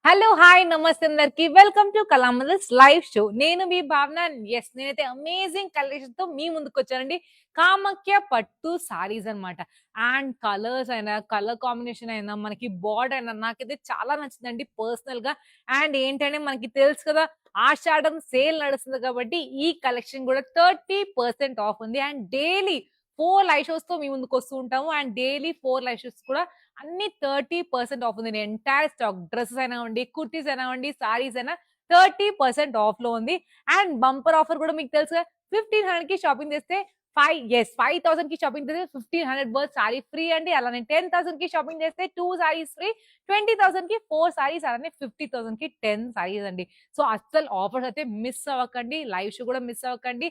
Hello hi నమస్తే అందరికి welcome to కలామందర్స్ live show. నేను మీ భావన. ఎస్, నేనైతే అమేజింగ్ కలెక్షన్ తో మీ ముందుకు వచ్చానండి. కామాఖ్య పట్టు సారీస్ అన్నమాట. అండ్ కలర్స్ అయినా కలర్ కాంబినేషన్ అయినా మనకి బార్డర్ అయినా నాకైతే చాలా నచ్చిందండి పర్సనల్ గా. అండ్ ఏంటంటే మనకి తెలుసు కదా, ఆషాఢం సేల్ నడుస్తుంది కాబట్టి ఈ కలెక్షన్ కూడా 30% ఆఫ్ ఉంది. అండ్ డైలీ 4 లైవ్ షోస్ తో మీ ముందుకు వస్తూ ఉంటాము. అండ్ డైలీ 4 లైవ్ షోస్ కూడా అన్ని 30% ఆఫ్ ఉంది. ఎంటైర్ స్టాక్ డ్రెస్సెస్ అయినా ఉండి, కుర్తీస్ అయినా ఉండి, సారీస్ అయినా 30% ఆఫ్ లో ఉంది. అండ్ బంపర్ ఆఫర్ కూడా మీకు తెలుసు, 1500 కి షాపింగ్ చేస్తే 5000 కి షాపింగ్ చేస్తే 1500 వర్త్ సారీ ఫ్రీ అండి. అలానే 10,000 కి షాపింగ్ చేస్తే 2 సారీస్ ఫ్రీ, 20,000 కి 4 సారీస్, అలానే 50,000 కి 10 సారీస్ అండి. సో అస్సలు ఆఫర్స్ అయితే మిస్ అవ్వకండి, లైవ్ షో కూడా మిస్ అవ్వకండి.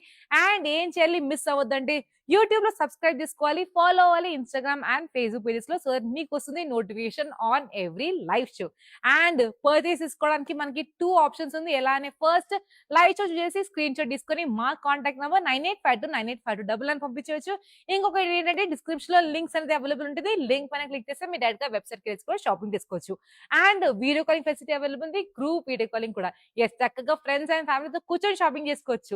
అండ్ ఏం చేయాలి మిస్ అవ్వద్దండి, యూట్యూబ్ లో సబ్స్క్రైబ్ చేసుకోవాలి, ఫాలో అవ్వాలి ఇన్స్టాగ్రామ్ అండ్ ఫేస్బుక్ పేజెస్ లో, సో దట్ మీకు వస్తుంది notification on every live show. And purchase చేసుకోవడానికి మనకి 2 ఆప్షన్స్ ఉంది. ఎలానే ఫస్ట్ లైవ్ షో చేసి స్క్రీన్ షాట్ తీసుకొని మా కాంటాక్ట్ నెంబర్ 9852985299 పంపించవచ్చు. ఇంకొకటి ఏంటంటే డిస్క్రిప్షన్ లో లింక్స్ అనేది అవైలబుల్ ఉంటుంది. లింక్ పైన క్లిక్ చేస్తే మీరు డైరెక్ట్ గా వెబ్సైట్ కి వెళ్ళి షాపింగ్ చేసుకోవచ్చు. And video calling facility available ఉంది, గ్రూప్ వీడియో కాలింగ్ కూడా. ఎస్, చక్కగా ఫ్రెండ్స్ అండ్ ఫ్యామిలీతో కూర్చొని షాపింగ్ చేసుకోవచ్చు.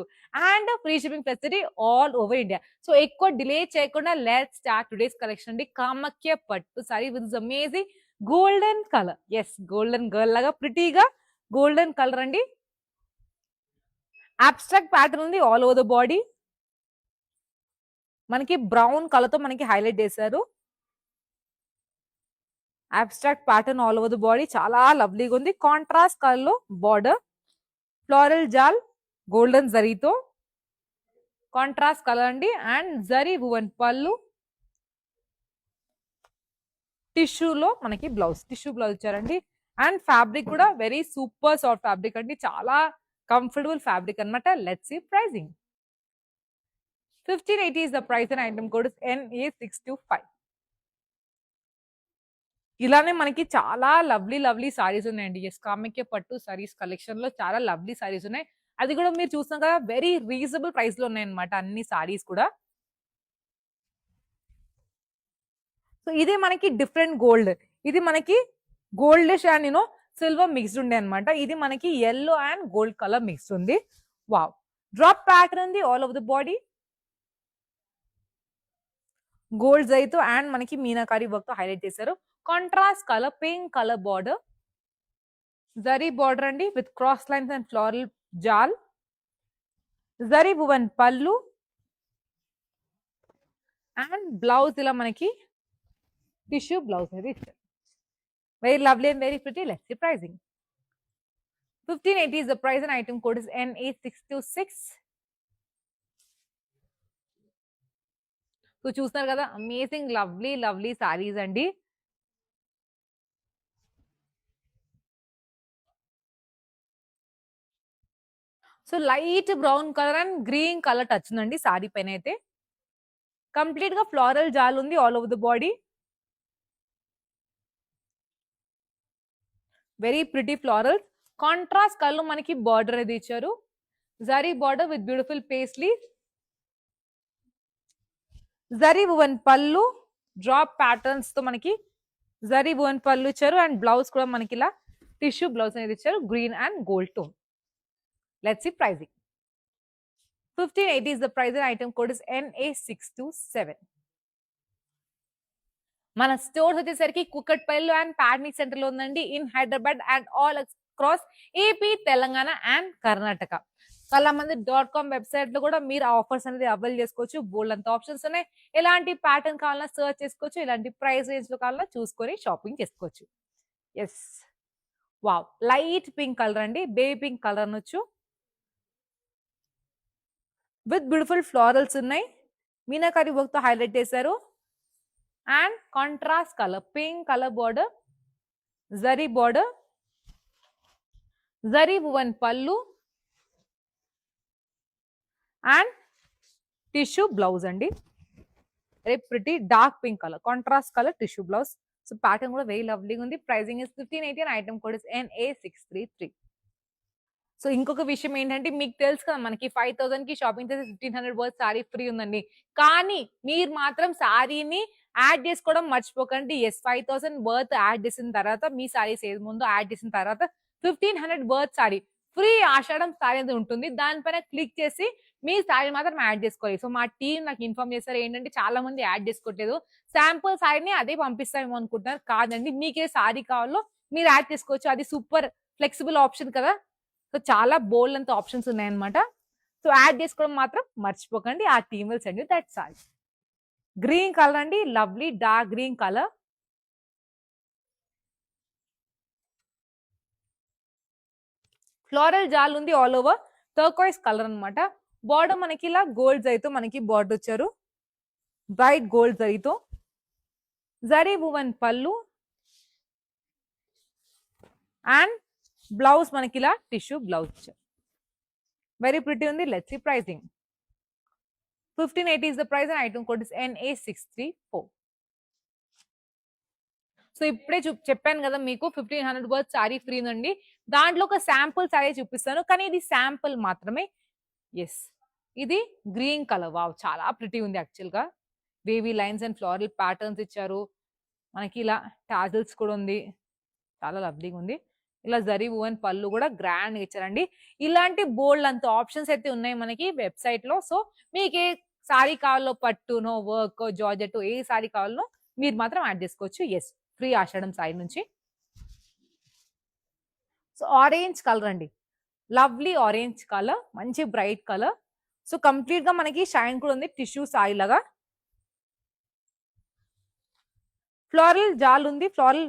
And free shipping facility all over India. So ఎక్కువ డిలే చేయకుండా లెట్స్ స్టార్ట్ టుడేస్ కలెక్షన్ అండి. కామాఖ్య పట్టు sari with amazing golden colour. Yes, golden girl లాగా ప్రిటీగా గోల్డెన్ కలర్ అండి. అబ్స్ట్రాక్ట్ ప్యాటర్న్ ఉంది ఆల్ ఓవర్ ద బాడీ. మనకి బ్రౌన్ కలర్ తో మనకి హైలైట్ చేశారు. Abstract pattern all over the body చాలా లవ్లీగా ఉంది. కాంట్రాస్ట్ కలర్ లో బార్డర్, ఫ్లోరల్ జాల్ గోల్డెన్ జరీతో కాంట్రాస్ట్ కలర్ అండి. అండ్ జరీ వువెన్ పళ్ళు, టిష్యూలో మనకి బ్లౌజ్, టిష్యూ బ్లౌజ్ ఇచ్చారండి. అండ్ ఫ్యాబ్రిక్ కూడా వెరీ సూపర్ సాఫ్ట్ ఫ్యాబ్రిక్ అండి, చాలా కంఫర్టబుల్ ఫ్యాబ్రిక్ అనమాట. Let's see pricing. 1580 is the price and item code is NA625. ఇలానే మనకి చాలా లవ్లీ లవ్లీ సారీస్ ఉన్నాయండి. ఎస్, కామాఖ్య పట్టు సారీస్ కలెక్షన్ లో చాలా లవ్లీ సారీస్ ఉన్నాయి. అది కూడా మీరు చూస్తున్నారు కదా, వెరీ రీజనబుల్ ప్రైస్ లో ఉన్నాయన్నమాట అన్ని సారీస్ కూడా. సో ఇదే మనకి డిఫరెంట్ గోల్డ్, ఇది మనకి గోల్డిష్ అండ్ సిల్వర్ మిక్స్డ్ ఉండే అనమాట. ఇది మనకి yellow and gold colour mixed ఉంది. వావ్, డ్రాప్ ప్యాటర్న్ ఉంది all over the body, gold జైతో అండ్ మనకి మీనాకారి వర్క్ తో హైలైట్ చేశారు. Contrast colour pink colour border, zari border అండి with cross lines and floral jaal, zari woven పళ్ళు అండ్ బ్లౌజ్ ఇలా మనకి టిష్యూ బ్లౌజ్ అనేది ఇచ్చారు. Very lovely and very pretty. Let's see pricing. 1580 is the price and item code is NA626. So చూస్తున్నారు కదా, amazing lovely lovely saris అండి. So light brown colour and green colour touch ఉందండి sorry పైన అయితే. Complete గా floral జాల్ ఉంది all over the body. Very pretty floral contrast colour మనకి బార్డర్ అనేది ఇచ్చారు. Zari border with beautiful paisley, zari woven పళ్ళు, డ్రాప్ ప్యాటర్న్స్ తో మనకి జరీ వువెన్ పళ్ళు ఇచ్చారు. అండ్ బ్లౌజ్ కూడా మనకి ఇలా టిష్యూ బ్లౌజ్ అనేది ఇచ్చారు, green and gold tone. Let's see pricing. 1580 is the price and item code is NA627. మన స్టోర్స్ వచ్చేసరికి కుక్కట్పల్లి అండ్ ప్యాడ్మిక్ సెంటర్ లో ఉందండి, in Hyderabad and all across AP, Telangana and Karnataka. కలామంది.com వెబ్సైట్ లో కూడా మీరు ఆఫర్స్ అనేది అవైల్ చేసుకోవచ్చు. బోల్డ్ అంత ఆప్షన్స్ ఉన్నాయి. ఎలాంటి ప్యాటర్న్ కావాలన్నా సర్చ్ చేసుకోవచ్చు, ఎలాంటి ప్రైస్ రేంజ్ లో కావాలన్నా చూసుకొని షాపింగ్ చేసుకోవచ్చు. Yes, wow, light pink colour అండి, బేబీ పింక్ కలర్ అనొచ్చు. విత్ బ్యూటిఫుల్ ఫ్లోరల్స్ ఉన్నాయి, మీనాకారి వర్క్ తో హైలైట్ చేశారు. And contrast colour pink colour border, zari border, zari woven పళ్ళు అండ్ టిష్యూ బ్లౌజ్ అండి. Very pretty dark pink colour, contrast colour tissue blouse. So pattern కూడా very లవ్లీగా ఉంది. Pricing is 1580 and item code is NA633. So ఇంకొక విషయం ఏంటంటే, మీకు తెలుసు కదా, మనకి 5000 కి షాపింగ్ చేసి 1500 వర్త్ సారీ ఫ్రీ ఉందండి. కానీ మీరు మాత్రం సారీని యాడ్ చేసుకోవడం మర్చిపోకండి. ఎస్ 5000 వర్త్ యాడ్ చేసిన తర్వాత మీ సారీస్ ఏది ముందు యాడ్ చేసిన తర్వాత 1500 వర్త్ సారీ ఫ్రీ ఆషాఢం సారీ అనేది ఉంటుంది. దానిపైన క్లిక్ చేసి మీ సారీ మాత్రం యాడ్ చేసుకోవాలి. సో మా టీం నాకు ఇన్ఫార్మ్ చేశారు ఏంటంటే చాలా మంది యాడ్ చేసుకోవట్లేదు, శాంపుల్ సారీని అదే పంపిస్తామేమో అనుకుంటున్నారు. కాదండి, మీకే సారీ కావాలో మీరు యాడ్ చేసుకోవచ్చు. అది సూపర్ ఫ్లెక్సిబుల్ ఆప్షన్ కదా. సో చాలా బోల్డ్ అంత ఆప్షన్స్ ఉన్నాయన్నమాట. సో యాడ్ చేసుకోవడం మాత్రం మర్చిపోకండి. ఆ team will send you that sari. Green colour అండి, lovely dark green colour. Floral జాల్ ఉంది ఆల్ ఓవర్, టర్కాయిస్ కలర్ అన్నమాట. బార్డర్ మనకి ఇలా గోల్డ్ జరీతో మనకి బార్డర్ వచ్చారు, బ్రైట్ గోల్డ్ జరీతో. జరీ వువెన్ పళ్ళు అండ్ బ్లౌజ్ మనకి ఇలా టిష్యూ బ్లౌజ్ ఇచ్చారు. వెరీ ప్రిటీ ఉంది. Let's see pricing. 1580 is the price and item code is NA634. So ఇప్పుడే చెప్పాను కదా మీకు 1500 వర్త్ సారీ ఫ్రీ నుండి. దాంట్లో ఒక శాంపుల్ సారీ చూపిస్తాను, కానీ ఇది శాంపుల్ మాత్రమే. ఎస్, ఇది గ్రీన్ కలర్. వావ్, చాలా ప్రిటీ ఉంది యాక్చువల్ గా. Wavy lines and floral patterns ఇచ్చారు మనకి. ఇలా టాజిల్స్ కూడా ఉంది, చాలా లవ్లీగా ఉంది. ఇలా జరీ వువెన్ పళ్ళు కూడా గ్రాండ్ గా ఇచ్చారండి. ఇలాంటి బోల్డ్ అంత ఆప్షన్స్ అయితే ఉన్నాయి మనకి వెబ్సైట్ లో. సో మీకు ఏ సారీ కావాలో, పట్టునో వర్క్ జార్జెట్ ఏ సారీ కావాలో మీరు మాత్రం యాడ్ చేసుకోవచ్చు. ఎస్, ఫ్రీ ఆషాఢం సారీ నుంచి. సో ఆరెంజ్ కలర్ అండి, లవ్లీ ఆరెంజ్ కలర్, మంచి బ్రైట్ కలర్. సో కంప్లీట్ గా మనకి షైన్ కూడా ఉంది, టిష్యూ సారీ లాగా. ఫ్లోరల్ జాల్ ఉంది, ఫ్లోరల్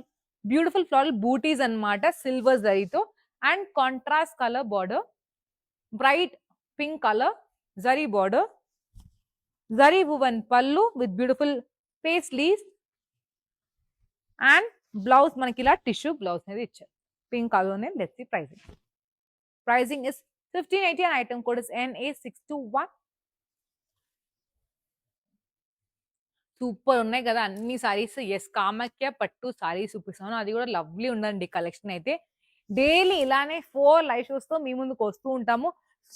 బ్యూటిఫుల్ ఫ్లోరల్ బూటీస్ అన్నమాట సిల్వర్ జరీతో. And contrast colour border, bright pink colour zari border. Zari woven pallu with beautiful paisleys and blouse మనకి ఇలా టిష్యూ బ్లౌజ్ అనేది ఇచ్చారు pink colour. Let's see pricing. Pricing is 1580 and item code is NA621. Super ఉన్నాయి కదా అన్ని saris. Yes, Kamakhya పట్టు సారీస్ చూపిస్తాను, అది కూడా లవ్లీ ఉందండి కలెక్షన్ అయితే. డైలీ ఇలానే 4 లైవ్ షోస్ తో మీ ముందుకు వస్తూ ఉంటాము.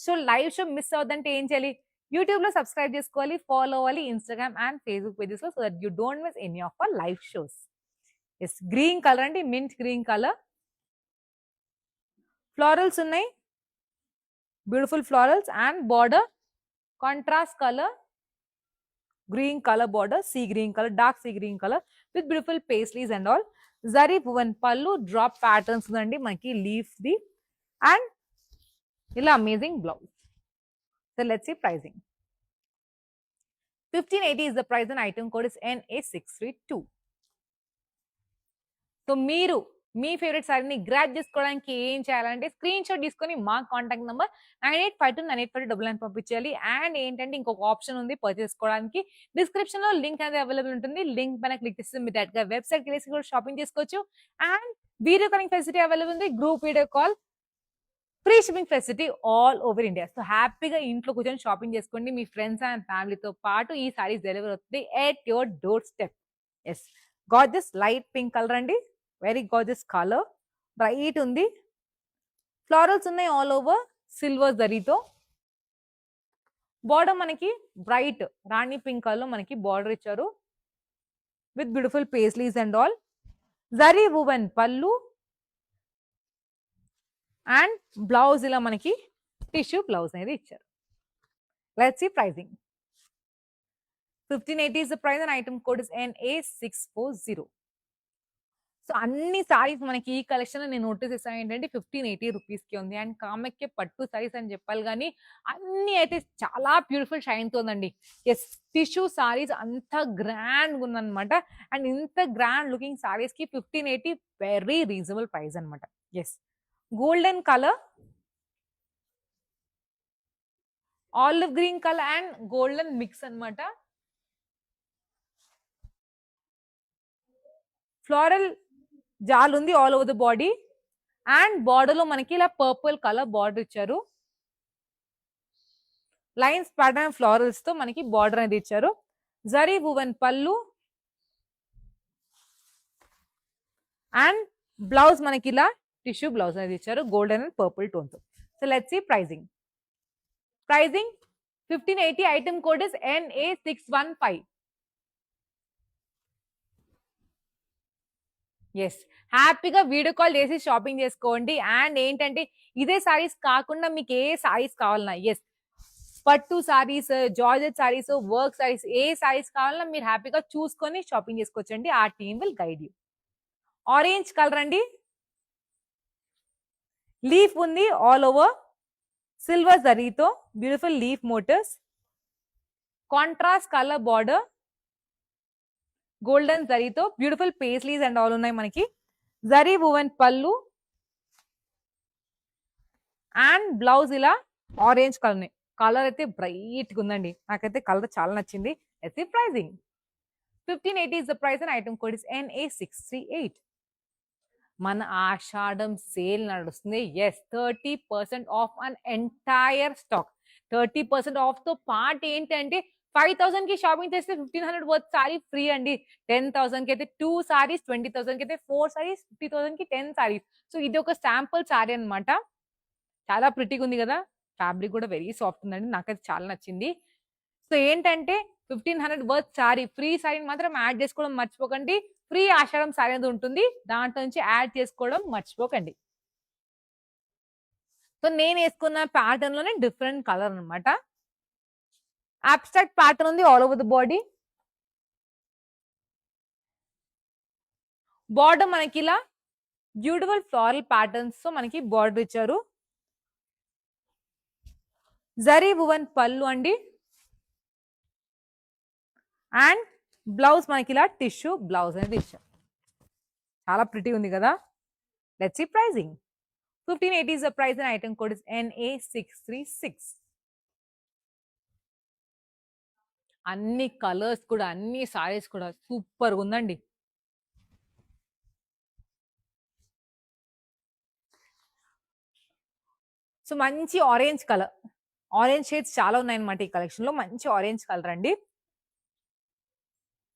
సో లైవ్ షో మిస్ అవుతుందంటే ఏం చేయాలి? యూట్యూబ్ లో సబ్స్క్రైబ్ చేసుకోవాలి, ఫాలో అవ్వాలి ఇన్స్టాగ్రామ్ అండ్ ఫేస్బుక్ పేజెస్ లో, so that you don't miss any of our live shows. Yes, green colour అండి, మింట్ గ్రీన్ కలర్. ఫ్లోరల్స్ ఉన్నాయి, beautiful florals and border contrast colour green color border, sea green color, dark sea green color with beautiful paisleys and all. Zari woven pallu, drop patterns undandi manaki leaf di, and ila amazing blouse. So let's see pricing. 1580 is the price and item code is NA632. So మీరు మీ favourite సారీని grab చేసుకోవడానికి ఏం చేయాలంటే screen shot తీసుకొని మా contact number 9852985299 పంపించాలి. And ఏంటంటే ఇంకొక ఆప్షన్ ఉంది పర్చేస్ చేసుకోవడానికి, డిస్క్రిప్షన్ లో లింక్ అనేది అవైలబుల్ ఉంటుంది. లింక్ పైన క్లిక్ చేస్తే మీరు డైరెక్ట్ గా వెబ్సైట్ కి వెళ్ళి కూడా షాపింగ్ చేసుకోవచ్చు. And video calling facility available ఉంది, group video call, free shipping facility all over India. So హ్యాపీగా ఇంట్లో కూర్చొని షాపింగ్ చేసుకోండి మీ ఫ్రెండ్స్ అండ్ ఫ్యామిలీతో పాటు. ఈ సారీస్ డెలివరీ అవుతుంది at your doorstep. Yes, got this light pink colour అండి, వెరీ గార్జియస్ కలర్, బ్రైట్ ఉంది. ఫ్లోరల్స్ ఉన్నాయి ఆల్ ఓవర్ సిల్వర్ జరీతో. బార్డర్ మనకి బ్రైట్ రాణి పింక్ కలర్ మనకి బార్డర్ ఇచ్చారు with beautiful paisleys and all. Zari woven పళ్ళు అండ్ బ్లౌజ్ ఇలా మనకి టిష్యూ బ్లౌజ్ అనేది ఇచ్చారు. Let's see pricing. 1580 is the price and item code is NA640. So అన్ని సారీస్ మనకి ఈ కలెక్షన్ నేను నోటీస్ చేశాను ఏంటంటే 1580 రూపీస్ కి ఉంది. అండ్ కామాఖ్య పట్టు సారీస్ అని చెప్పాలి, కానీ అన్ని అయితే చాలా బ్యూటిఫుల్ షైన్ తో ఉందండి. ఎస్, టిష్యూ సారీస్ అంత గ్రాండ్ ఉందన్నమాట. అండ్ ఇంత గ్రాండ్ లుకింగ్ సారీస్ కి 1580 వెరీ రీజనబుల్ ప్రైస్ అనమాట. Yes, golden colour, olive green colour and golden mix అన్నమాట. ఫ్లోరల్ జాల్ ఉంది all over the body. And border లో మనకి ఇలా పర్పుల్ కలర్ బార్డర్ ఇచ్చారు, లైన్స్ ప్యాటర్న్ ఫ్లోరల్స్ తో మనకి బార్డర్ అనేది ఇచ్చారు. జరీ వువెన్ పళ్ళు అండ్ బ్లౌజ్ మనకి ఇలా టిష్యూ బ్లౌజ్ అనేది ఇచ్చారు గోల్డెన్ అండ్ పర్పుల్ టోన్ తో. So let's see pricing. Pricing 1580, item code is NA615. Yes. హ్యాపీగా వీడియో కాల్ చేసి షాపింగ్ చేసుకోండి. అండ్ ఏంటంటే ఇదే సారీస్ కాకుండా మీకు ఏ సారీస్ కావాలన్నా యెస్. పట్టు సారీస్, జార్జెట్ సారీస్, వర్క్ సారీస్ ఏ సారీస్ కావాలన్నా మీరు హ్యాపీగా చూసుకొని షాపింగ్ చేసుకోవచ్చండి. ఆ team will guide you. Orange colour అండి. లీఫ్ ఉంది ఆల్ ఓవర్. సిల్వర్ జరీతో beautiful leaf motifs. Contrast colour border. Golden జరీతో బ్యూటిఫుల్ పేస్లీస్ అండ్ ఆల్ ఉన్నాయి మనకి. జరీ వువెన్ పళ్ళు అండ్ బ్లౌజ్ ఇలా ఆరెంజ్ కలర్. కలర్ అయితే బ్రైట్ గా ఉందండి. నాకైతే కలర్ చాలా నచ్చింది. Yes pricing 1580 is the price and item code is NA638. మన ఆషాఢం సేల్ నడుస్తుంది. Yes 30% off on entire stock. 30% off తో పార్ట్ ఏంటంటే 5000 కి షాపింగ్ చేస్తే 1500 వర్త్ సారీ ఫ్రీ అండి. 10,000 కి అయితే 2 సారీస్, 20,000 కి అయితే 4 సారీస్, 50,000 కి 10 సారీస్. సో ఇది ఒక శాంపుల్ సారీ అన్నమాట. చాలా ప్రిటీగా ఉంది కదా. ఫ్యాబ్రిక్ కూడా వెరీ సాఫ్ట్ ఉందండి. నాకైతే చాలా నచ్చింది. సో ఏంటంటే 1500 వర్త్ సారీ ఫ్రీ సారీని మాత్రం యాడ్ చేసుకోవడం మర్చిపోకండి. ఫ్రీ ఆషాఢం సారీ అనేది ఉంటుంది. దాంట్లో నుంచి యాడ్ చేసుకోవడం మర్చిపోకండి. సో నేను వేసుకున్న ప్యాటర్న్ లోనే డిఫరెంట్ కలర్ అన్నమాట. అబ్స్ట్రాక్ట్ ప్యాటర్న్ ఉంది all over the body. Border మనకి ఇలా బ్యూటిఫుల్ ఫ్లోరల్ ప్యాటర్న్స్ తో మనకి బార్డర్ ఇచ్చారు. జరీ వువెన్ పళ్ళు అండి. అండ్ బ్లౌజ్ మనకి ఇలా టిష్యూ బ్లౌజ్ అనేది ఇచ్చారు. చాలా ప్రిటీ ఉంది కదా. Let's see pricing. 1580 is the price and item code is NA636. అన్ని కలర్స్ కూడా అన్ని సారీస్ కూడా సూపర్ ఉందండి. సో మంచి ఆరెంజ్ కలర్. ఆరెంజ్ షేడ్స్ చాలా ఉన్నాయన్నమాట ఈ కలెక్షన్ లో. మంచి ఆరెంజ్ కలర్ అండి.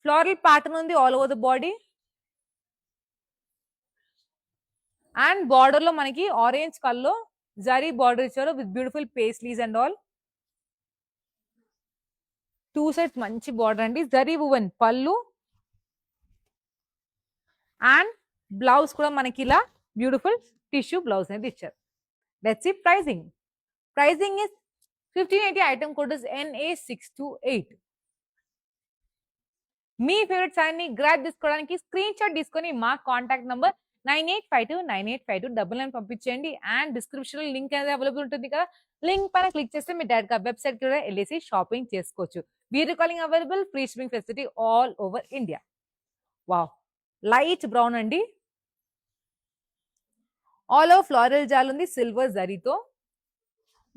ఫ్లోరల్ ప్యాటర్న్ ఉంది all over the body. And border లో మనకి ఆరెంజ్ కలర్ జరీ బార్డర్ ఇచ్చారు with beautiful paisleys and all. 2 sides మంచి బార్డర్ అండి. జరీ వువెన్ పళ్ళు అండ్ బ్లౌజ్ కూడా మనకి ఇలా బ్యూటిఫుల్ టిష్యూ బ్లౌజ్ అనేది ఇచ్చారు. Let's see pricing. Pricing is 1580. Item code is NA628. మీ ఫేవరెట్ సారీని గ్రాబ్ చేసుకోవడానికి స్క్రీన్ షాట్ తీసుకొని మా కాంటాక్ట్ నంబర్ 9852985299 పంపించండి. అండ్ డిస్క్రిప్షన్ లో లింక్ అనేది అవైలబుల్ ఉంటుంది కదా. లింక్ పైన క్లిక్ చేస్తే మీరు డైరెక్ట్ గా వెబ్సైట్ కి కూడా వెళ్ళేసి షాపింగ్ చేసుకోవచ్చు. Video calling available. Free shipping facility all over India. Wow light brown అండి. ఆల్ ఓవర్ ఫ్లోరల్ జాల్ ఉంది సిల్వర్ జరీతో.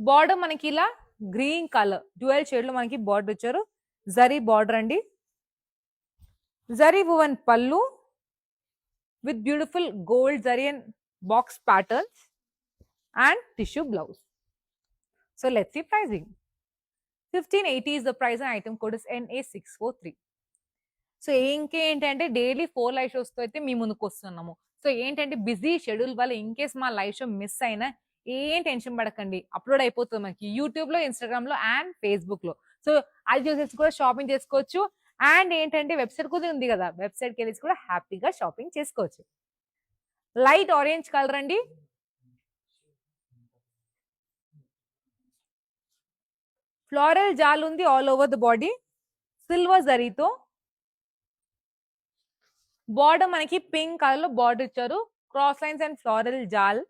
బార్డర్ మనకి ఇలా గ్రీన్ కలర్ డ్యూయల్ షేడ్ లో మనకి బార్డర్ ఇచ్చారు. జరీ బార్డర్ అండి. జరీ వువెన్ పళ్ళు with beautiful gold zari and box patterns and tissue blouse. So let's see pricing. 1580 is the price and item code is NA643. So ఇంకేంటంటే daily 4 live shows తో అయితే మీ ముందుకు వస్తున్నాము. సో ఏంటంటే బిజీ షెడ్యూల్ వల్ల in case మా live show miss అయినా ఏం టెన్షన్ పడకండి. అప్లోడ్ అయిపోతుంది మనకి యూట్యూబ్ లో, ఇన్స్టాగ్రామ్ లో అండ్ ఫేస్బుక్ లో. సో అది చూసేసి కూడా షాపింగ్ చేసుకోవచ్చు. అండ్ ఏంటంటే వెబ్సైట్ కూడా ఉంది కదా. వెబ్సైట్కి వెళ్ళేసి కూడా హ్యాపీగా షాపింగ్ చేసుకోవచ్చు. లైట్ ఆరెంజ్ కలర్ అండి. ఫ్లోరల్ జాల్ ఉంది all over the body. Silver జరీతో బార్డర్ మనకి పింక్ కలర్ లో బార్డర్ ఇచ్చారు. Cross lines and floral jaal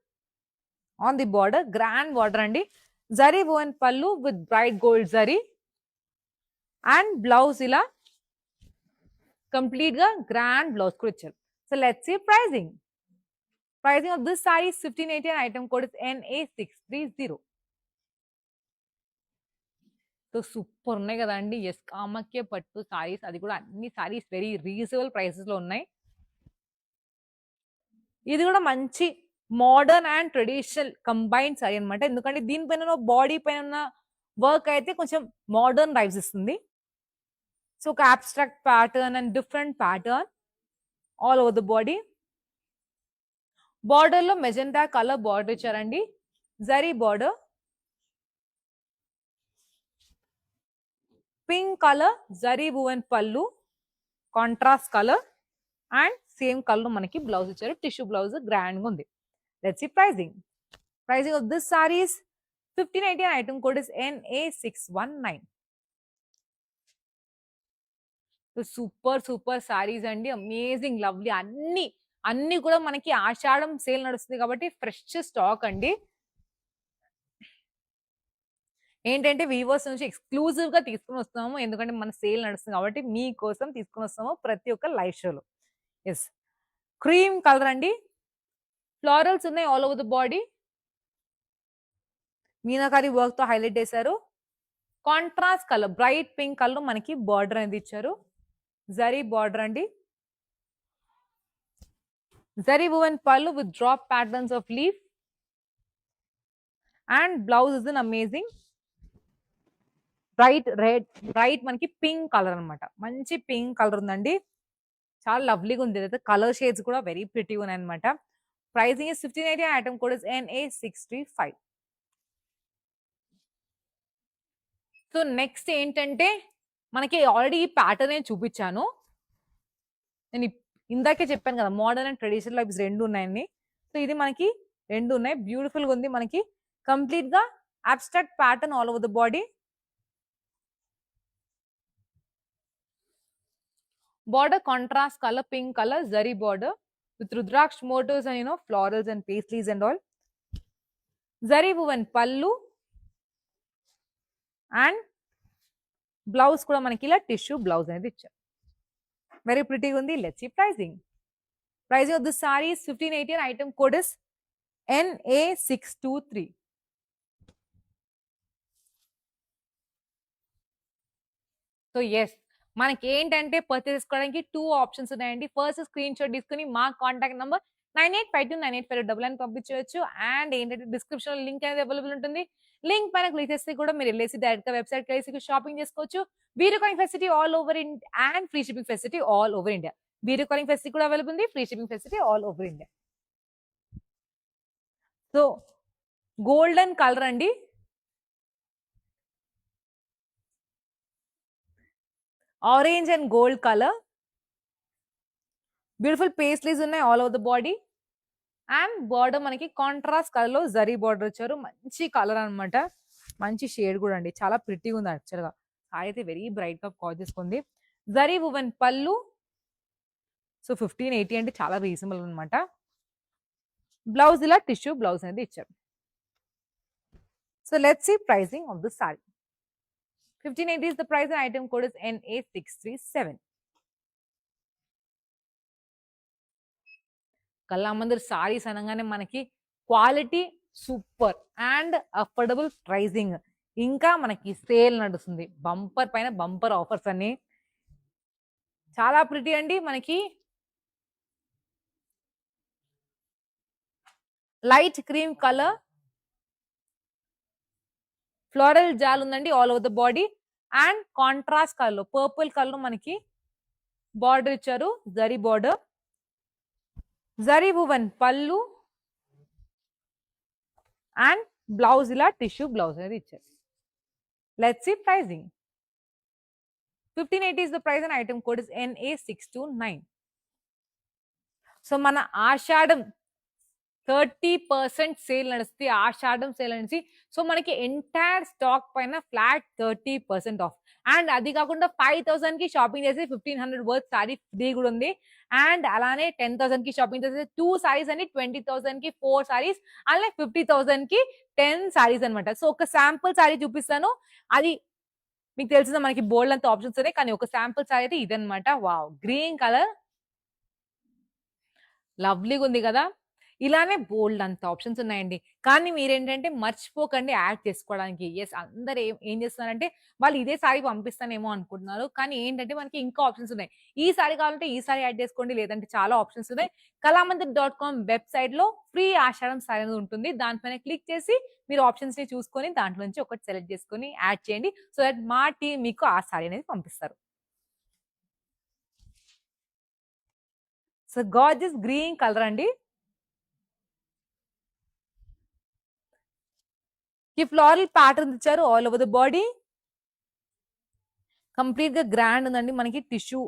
on the border. Grand border అండి. Zari woven pallu with bright gold zari and blouse ఇలా కంప్లీట్ గా గ్రాండ్ బ్లౌజ్ కూడా ఇచ్చారు. So let's see pricing. Pricing of this sari 1580 and item code is NA630. So super ఉన్నాయి కదా అండి. Yes Kamakhya పట్టు సారీస్. అది కూడా అన్ని సారీస్ వెరీ రీజనబుల్ ప్రైసెస్ లో ఉన్నాయి. ఇది కూడా మంచి modern and traditional combined sari అనమాట. ఎందుకంటే దీనిపైన బాడీ పైన ఉన్న వర్క్ అయితే కొంచెం మోడర్న్ వైబ్స్ ఇస్తుంది. సో ఒక abstract pattern and different pattern all over the body. Border లో మెజెంటా కలర్ బార్డర్ ఇచ్చారండి. Zari border. Pink colour zari woven pallu contrast colour and same colour మనకి బ్లౌజ్ ఇచ్చారు. టిష్యూ బ్లౌజ్ గ్రాండ్ గా ఉంది. Let's see pricing. Pricing of this sari is 1580 and item code is NA619. Super saris అండి. Amazing lovely అన్ని కూడా మనకి ఆషాఢం sale నడుస్తుంది కాబట్టి ఫ్రెష్ స్టాక్ అండి. ఏంటంటే వీవర్స్ నుంచి ఎక్స్క్లూజివ్ గా తీసుకుని వస్తున్నాము. ఎందుకంటే మన సేల్ నడుస్తుంది కాబట్టి మీకోసం తీసుకుని వస్తాము ప్రతి ఒక్క లైవ్ షోలో. ఎస్, క్రీమ్ కలర్ అండి. ఫ్లోరల్స్ ఉన్నాయి all over the body. Meenakari work తో హైలైట్ చేశారు. Contrast colour bright pink colour మనకి బార్డర్ అనేది ఇచ్చారు. జరీ బార్డర్ అండి. Zari woven pallu with drop patterns of leaf and blouse is an amazing bright మనకి పింక్ కలర్ అనమాట. మంచి పింక్ కలర్ ఉందండి. చాలా లవ్లీగా ఉంది. అయితే కలర్ షేడ్స్ కూడా వెరీ ప్రిటీగా ఉన్నాయి అనమాట. Pricing is 1580. Item code is NA635. So next ఏంటంటే మనకి ఆల్రెడీ ఈ ప్యాటర్న్ నేను చూపించాను. నేను ఇందాకే చెప్పాను కదా మోడర్న్ అండ్ ట్రెడిషనల్ లైఫ్స్ రెండు ఉన్నాయని. సో ఇది మనకి రెండు ఉన్నాయి. బ్యూటిఫుల్ గా ఉంది. మనకి కంప్లీట్ గా abstract pattern all over the body. Border contrast color, pink color, zari border with Rudraksh motifs and florals and paisleys and all. Zari woven pallu and blouse kuda manaki ila tissue blouse anedi icharu. Very pretty undi. Let's see pricing. Pricing of this saree is 1580 and item code is NA623. So yes, మనకి ఏంటంటే purchase చేసుకోవడానికి 2 options ఉన్నాయండి. First screen shot తీసుకుని మా contact number 98529859 పంపించవచ్చు. And ఏంటంటే description లో link అనేది అవైలబుల్ ఉంటుంది. లింక్ పైన క్లిక్ చేస్తే కూడా మీరు వెళ్ళేసి డైరెక్ట్ గా వెబ్సైట్ కి వెళ్ళేసి షాపింగ్ చేసుకోవచ్చు. Video calling facility all over and free shipping facility all over India. Video calling facility కూడా అవైలబుల్ ఉంది. Free shipping facility all over India. So golden colour అండి. Orange and gold colour. Beautiful paisleys ఉన్నాయి all over the body. And border మనకి contrast colour లో zari border ఇచ్చారు. మంచి colour అనమాట. మంచి షేడ్ కూడా అండి. చాలా ప్రిటీగా ఉంది యాక్చువల్ గా. సారీ అయితే వెరీ బ్రైట్ గా కాజెస్ ఉంది. జరీ వువెన్ పళ్ళు. సో 1580 అంటే చాలా రీజనబుల్ అనమాట. బ్లౌజ్ ఇలా టిష్యూ బ్లౌజ్ అనేది ఇచ్చారు. So let's see pricing of this sari. 1580 is the price and item code is NA637. Kalamandir saris అనగానే మనకి quality super and affordable pricing. ఇంకా మనకి సేల్ నడుస్తుంది. బంపర్ పైన బంపర్ ఆఫర్స్ అన్ని. చాలా ప్రిటీ అండి. మనకి లైట్ క్రీమ్ కలర్ ఫ్లోరల్ జాల్ ఉందండి all over the body. And contrast colour purple colour మనకి బార్డర్ ఇచ్చారు. జరీ బార్డర్. జరీ వువెన్ పళ్ళు అండ్ బ్లౌజ్ ఇలా టిష్యూ బ్లౌజ్ అనేది ఇచ్చారు. Let's see pricing. 1580 is the price and item code is NA629. So మన Ashadham 30% sale నడుస్తుంది. ఆషాఢం సేల్ అనేసి సో మనకి ఎంటైర్ స్టాక్ పైన ఫ్లాట్ 30% ఆఫ్. అండ్ అది కాకుండా 5000 కి షాపింగ్ చేసి 1500 వర్త్ సారీ ఫ్రీ కూడా ఉంది. అండ్ అలానే 10,000 కి షాపింగ్ చేసి 2 సారీస్ అని 20,000 కి 4 సారీస్, అలానే 50,000 కి 10 సారీస్ అనమాట. సో ఒక శాంపుల్ సారీ చూపిస్తాను. అది మీకు తెలిసిన మనకి బోల్డ్ అంత ఆప్షన్స్ ఉన్నాయి, కానీ ఒక శాంపుల్ సారీ అయితే ఇదనమాట. వావ్, గ్రీన్ కలర్ లవ్లీగా ఉంది కదా. ఇలానే బోల్డ్ అంత ఆప్షన్స్ ఉన్నాయండి. కానీ మీరేంటంటే మర్చిపోకండి యాడ్ చేసుకోవడానికి. ఎస్, అందరు ఏం చేస్తున్నారంటే వాళ్ళు ఇదే సారీ పంపిస్తానేమో అనుకుంటున్నారు. కానీ ఏంటంటే మనకి ఇంకా ఆప్షన్స్ ఉన్నాయి. ఈ సారీ కావాలంటే ఈ సారీ యాడ్ చేసుకోండి, లేదంటే చాలా ఆప్షన్స్ ఉన్నాయి. kalamandir.com వెబ్సైట్ లో ఫ్రీ ఆషాఢం సారీ అనేది ఉంటుంది. దానిపైన క్లిక్ చేసి మీరు ఆప్షన్స్ ని చూసుకొని దాంట్లో నుంచి ఒకటి సెలెక్ట్ చేసుకొని యాడ్ చేయండి. సో దట్ మా టీం మీకు ఆ సారీ అనేది పంపిస్తారు. సో గార్జియస్ గ్రీన్ కలర్ అండి. ఈ ఫ్లోరల్ ప్యాటర్న్ ఇచ్చారు all over the body. Complete గా గ్రాండ్ ఉందండి. మనకి టిష్యూ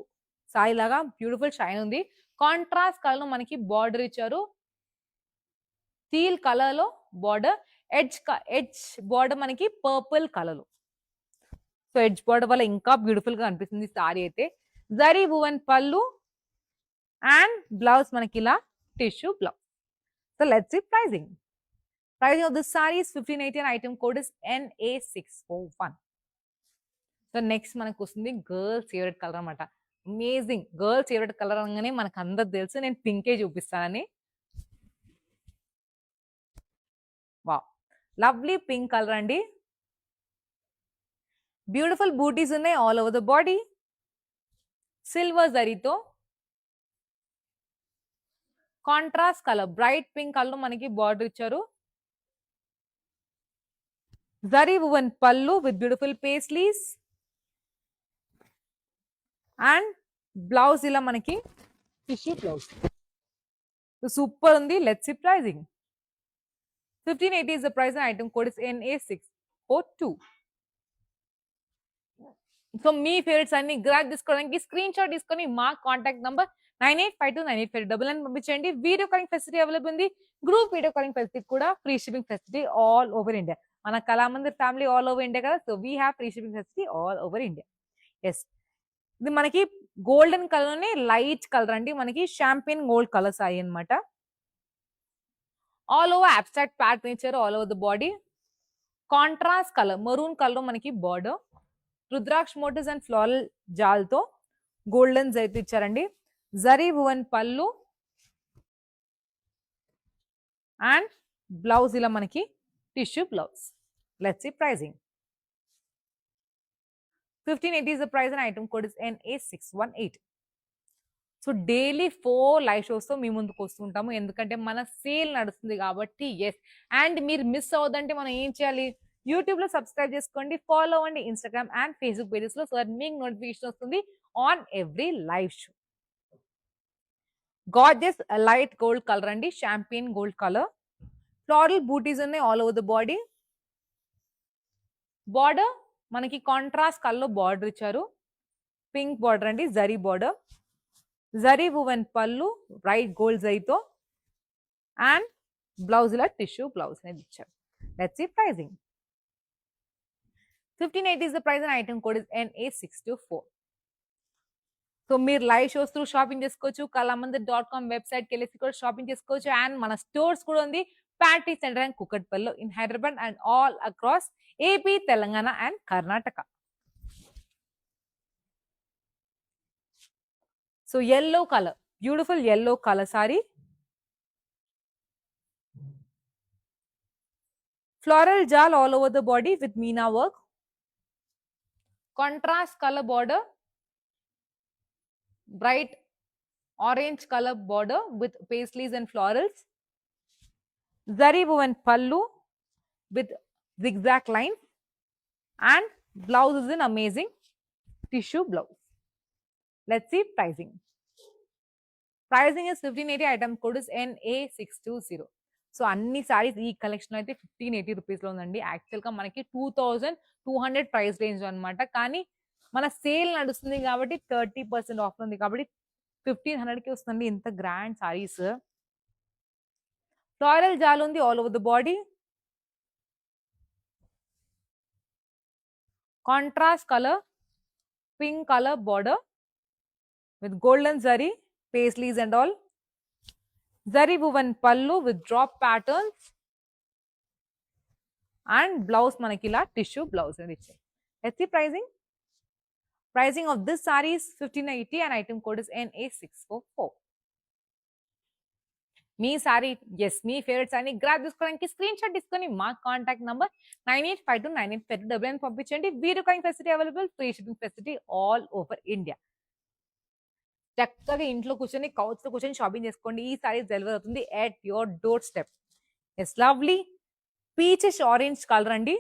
సారీ లాగా బ్యూటిఫుల్ షైన్ ఉంది. కాంట్రాస్ట్ కలర్ లో మనకి బార్డర్ ఇచ్చారు. టీల్ కలర్ లో బార్డర్, ఎడ్జ్ బార్డర్ మనకి పర్పుల్ కలర్ లో. సో ఎడ్జ్ బార్డర్ వల్ల ఇంకా బ్యూటిఫుల్ గా అనిపిస్తుంది సారీ అయితే. జరీ వువెన్ పళ్ళు అండ్ బ్లౌజ్ మనకి ఇలా tissue blouse. So let's see pricing. Pricing of this saree is 1580 and item code is NA641. So next మనకు వస్తుంది గర్ల్స్ ఫేవరెట్ కలర్ అనమాట. అమేజింగ్. గర్ల్స్ ఫేవరెట్ కలర్ అనగానే మనకు అందరు తెలుసు, నేను పింకే చూపిస్తానని. వా, లవ్లీ పింక్ కలర్ అండి. బ్యూటిఫుల్ బూటీస్ ఉన్నాయి all over the body. Silver జరీతో contrast colour bright pink colour మనకి బార్డర్ ఇచ్చారు. Zari woven pallu with beautiful paisleys and blouse ఇలా మనకి టిష్యూ బ్లౌజ్. సూపర్ ఉంది. Let's see pricing. 1580 is the price and item code is NA642. So మీ favourites అన్ని grab తీసుకోవడానికి screen shot తీసుకొని మా కాంటాక్ట్ నంబర్ 9852985999 పంపించండి. వీడియో కాలింగ్ ఫెసిలిటీ అవైలబుల్ ఉంది. గ్రూప్ వీడియో కాలింగ్ ఫెసిలిటీ కూడా, free shipping facility all over India. మన Kalamandir family all over India కదా, so we have free shipping facility all over India. Yes, ఇది మనకి golden colour లోనే light colour అండి. మనకి champagne gold colour sari అనమాట. All over abstract pattern ఇచ్చారు all over the body. Contrast colour maroon colour మనకి border. Rudraksha motifs and floral జాల్తో golden జైతు ఇచ్చారండి. జరీ వువెన్ పళ్ళు అండ్ బ్లౌజ్ ఇలా మనకి tissue blouse. Let's see pricing. 1580 is the price and item code is NA618. So daily 4 live shows తో మీ ముందుకు వస్తుంటాము, ఎందుకంటే మన సేల్ నడుస్తుంది కాబట్టి. ఎస్, అండ్ మీరు మిస్ అవద్దంటే మనం ఏం చేయాలి? యూట్యూబ్ లో సబ్స్క్రైబ్ చేసుకోండి, ఫాలో అవ్వండి ఇన్స్టాగ్రామ్ అండ్ ఫేస్బుక్ పేజెస్ లో, సో దట్ మీకు నోటిఫికేషన్ వస్తుంది on every live show. Gorgeous light gold colour అండి, షాంపెయిన్ గోల్డ్ కలర్. ఫ్లోరల్ బూటీస్ ఉన్నాయి all over the body. Border మనకి కాంట్రాస్ట్ కలర్ బార్డర్ ఇచ్చారు. పింక్ బార్డర్ అండి, జరీ బార్డర్. జరీ వువెన్ పళ్ళు bright gold జరీతో అండ్ బ్లౌజ్ ఇలా టిష్యూ బ్లౌజ్ అనేది ఇచ్చారు. Let's see pricing. 1580 is the price and item code is NA624. So మీరు లైవ్ షోస్ త్రూ షాపింగ్ చేసుకోవచ్చు. kalamandir.com వెబ్సైట్కి వెళ్ళేసి కూడా షాపింగ్ చేసుకోవచ్చు. అండ్ మన స్టోర్స్ కూడా ఉంది, ప్యాట్రీ సెంటర్ అండ్ కుకట్పల్లిలో in Hyderabad and all across AP, Telangana and Karnataka. So yellow color, beautiful yellow color saree. Floral jal all over the body with meena work. Contrast color border, bright orange color border with paisleys and florals. Zari woven pallu with zigzag lines and blouse is an amazing tissue blouse. Let's see pricing. Pricing is 1580, item code is NA620. So అన్ని సారీస్ ఈ collection అయితే 1580 rupees లో ఉందండి. Actual గా మనకి 2200 price range అనమాట, కానీ మన సేల్ నడుస్తుంది కాబట్టి 30% ఆఫ్ ఉంది కాబట్టి 1500 కి వస్తుంది ఇంత గ్రాండ్ సారీస్. ఫ్లోరల్ జాల్ ఉంది all over the body. Contrast colour pink colour border with golden zari, paisleys and all. Zari woven pallu with drop patterns and blouse manakila tissue blouse. Let's see pricing. Pricing of this saree is 1580 and item code is NA644. మీ sari, yes మీ favourites అని grab తీసుకోవడానికి screen shot తీసుకొని మా contact number 9852985299 పంపించండి. Video calling facility available, free shipping facility all over India. చక్కగా ఇంట్లో కూర్చొని కౌచ్ లో కూర్చొని షాపింగ్ చేసుకోండి. ఈ సారీ డెలివర్ అవుతుంది at your doorstep. Yes, lovely peaches orange colour అండి,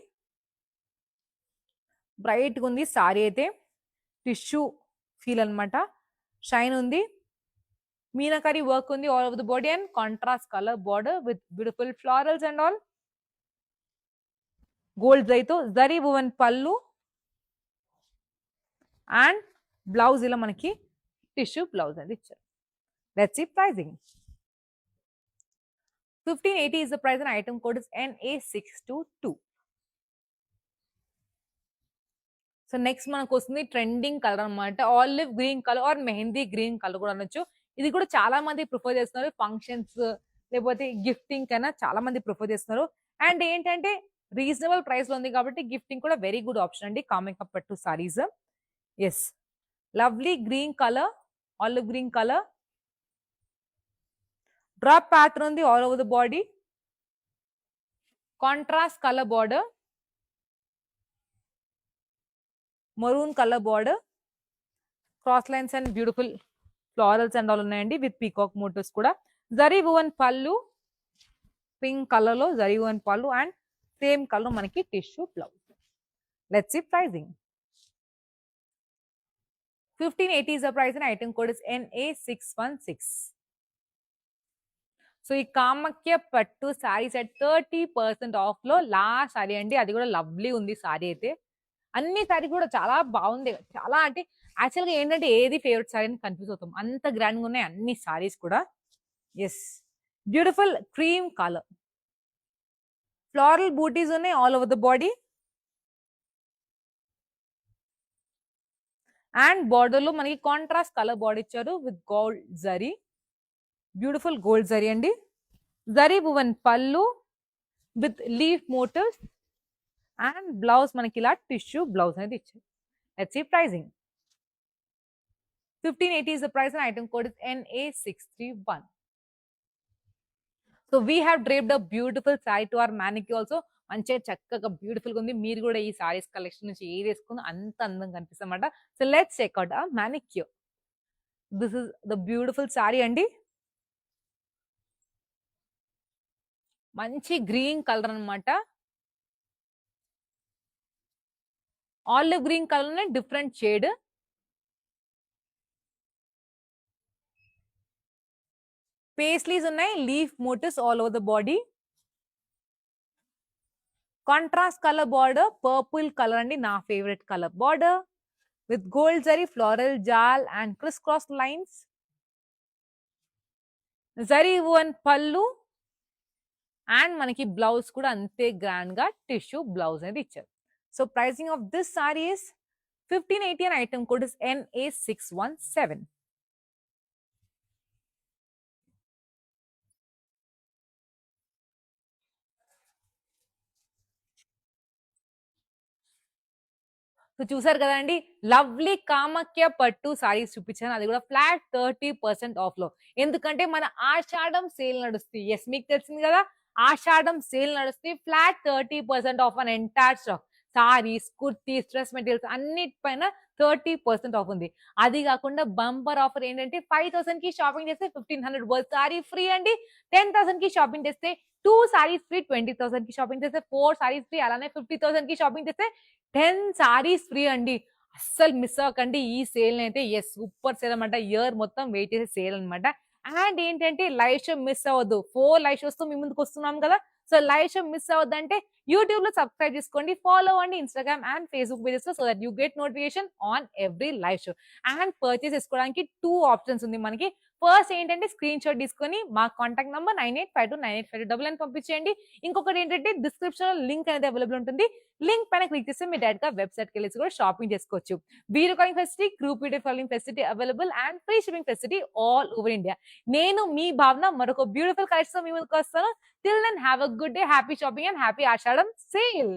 బ్రైట్ గా ఉంది సారీ అయితే. టిష్యూ ఫీల్ అనమాట, షైన్ ఉంది, మీనాకరీ వర్క్ ఉంది all over the body and contrast colour border with beautiful florals and all. Gold జైతో జరీ వువెన్ పళ్ళు అండ్ బ్లౌజ్ ఇలా మనకి టిష్యూ బ్లౌజ్ అనేది ఇచ్చారు. Let's see pricing. 1580 is the price and item code is NA622. So next మనకు వస్తుంది trending colour అనమాట. Olive green colour or mehndi green colour కూడా అనొచ్చు. ఇది కూడా చాలా మంది ప్రిఫర్ చేస్తున్నారు ఫంక్షన్స్ లేకపోతే గిఫ్టింగ్ కన్నా చాలా మంది ప్రిఫర్ చేస్తున్నారు. అండ్ ఏంటంటే రీజనబుల్ ప్రైస్ లో ఉంది కాబట్టి గిఫ్టింగ్ కూడా వెరీ గుడ్ ఆప్షన్ అండి. కామిక pattu sarees. Yes, lovely green colour, olive green colour, drop pattern ఉంది all over the body, contrast colour border, maroon colour border, cross lines and beautiful florals and all ఉన్నాయండి with peacock motifs కూడా. Zari woven పళ్ళు, pink colour లో zari woven పళ్ళు and same colour మనకి tissue blouse. Let's see pricing. 1580 is the price and item code is NA616. So ఈ కామాఖ్య పట్టు saris at 30% off లో last sari అండి. అది కూడా లవ్లీ ఉంది సారీ అయితే. అన్ని సారీ కూడా చాలా బాగుంది. చాలా అంటే యాక్చువల్ గా ఏంటంటే ఏది ఫేవరెట్ సారీ అని కన్ఫ్యూజ్ అవుతాం, అంత గ్రాండ్ గా ఉన్నాయి అన్ని సారీస్ కూడా. Yes, beautiful cream colour, floral బూటీస్ ఉన్నాయి all over the body and border లో మనకి కాంట్రాస్ట్ కలర్ బార్డర్ ఇచ్చారు with gold zari, beautiful gold zari అండి. Zari woven pallu with leaf motifs and blouse మనకి ఇలా టిష్యూ బ్లౌజ్ అనేది ఇచ్చారు. Let's see pricing. 1580 is the price and item code is NA631. So we have draped a beautiful sari to our mannequin also. మంచిగా చక్కగా beautiful గా ఉంది. మీరు కూడా ఈ సారీస్ కలెక్షన్ నుంచి ఏది వేసుకున్నా అంత అందంగా కనిపిస్తామన్నమాట. సో లెట్స్ చెక్ అవుట్ ఆ mannequin. This is the beautiful sari అండి. మంచి గ్రీన్ కలర్ అనమాట. Olive green colour different shade. Paisleys ఉన్నాయి, leaf motifs all over the body, contrast colour border, purple colour అండి నా favourite colour border with gold zari, floral jaal and criss cross lines, zari woven పళ్ళు and మనకి blouse కూడా అంతే grand గా tissue blouse అనేది ఇచ్చారు. So pricing of this sari is 1580 and item code is NA617. So చూసారు కదండి, లవ్లీ కామాఖ్య పట్టు సారీస్ చూపించాను. అది కూడా ఫ్లాట్ 30% ఆఫ్ లో. ఎందుకంటే మన ఆషాఢం సేల్ నడుస్తుంది. ఎస్, మీకు తెలిసింది కదా, ఆషాఢం సేల్ నడుస్తుంది. Flat 30% off on entire stock. Sarees, kurtis, dress materials అన్నిటిపైన 30% ఆఫ్ ఉంది. అది కాకుండా బంపర్ ఆఫర్ ఏంటంటే 5000 కి షాపింగ్ చేస్తే 1500 వర్త్ సారీ ఫ్రీ అండి. 10,000 కి షాపింగ్ చేస్తే 2 సారీస్ ఫ్రీ, 20,000 కి షాపింగ్ చేస్తే 4 సారీస్ ఫ్రీ, అలానే 50,000 కి షాపింగ్ చేస్తే 10 సారీస్ ఫ్రీ అండి. అస్సలు మిస్ అవ్వకండి ఈ సేల్ అయితే. ఎస్, సూపర్ సేల్ అనమాట. ఇయర్ మొత్తం వెయిట్ చేసే సేల్ అనమాట. అండ్ ఏంటంటే లైవ్ షో మిస్ అవ్వద్దు. 4 లైవ్ షోస్ తో మీ ముందుకు వస్తున్నాం కదా. సో లైవ్ షో మిస్ అవ్వద్దంటే యూట్యూబ్ లో సబ్స్క్రైబ్ చేసుకోండి, ఫాలో అవ్వండి ఇన్స్టాగ్రామ్ అండ్ ఫేస్బుక్ పేజెస్ లో, so that you get notification on every live show. And purchase చేసుకోవడానికి 2 ఆప్షన్స్ ఉంది మనకి. ఫస్ట్ ఏంటంటే స్క్రీన్ షాట్ తీసుకొని మా కాంటాక్ట్ నంబర్ 9852985299 పంపించేయండి. ఇంకొకటి ఏంటంటే డిస్క్రిప్షన్ లో లింక్ అనేది అవైలబుల్ ఉంటుంది. లింక్ పైన క్లిక్ చేస్తే మీ డైరెక్ట్ గా వెబ్సైట్ కి వెళ్ళి కూడా షాపింగ్ చేసుకోవచ్చు. Video calling facility, group video calling facility available and free shipping facility all over India. నేను మీ భావన మరొక బ్యూటిఫుల్ కలెక్షన్ మీ ముందుకు వస్తాను. Till then, have a good day, happy shopping and happy Ashadam sale.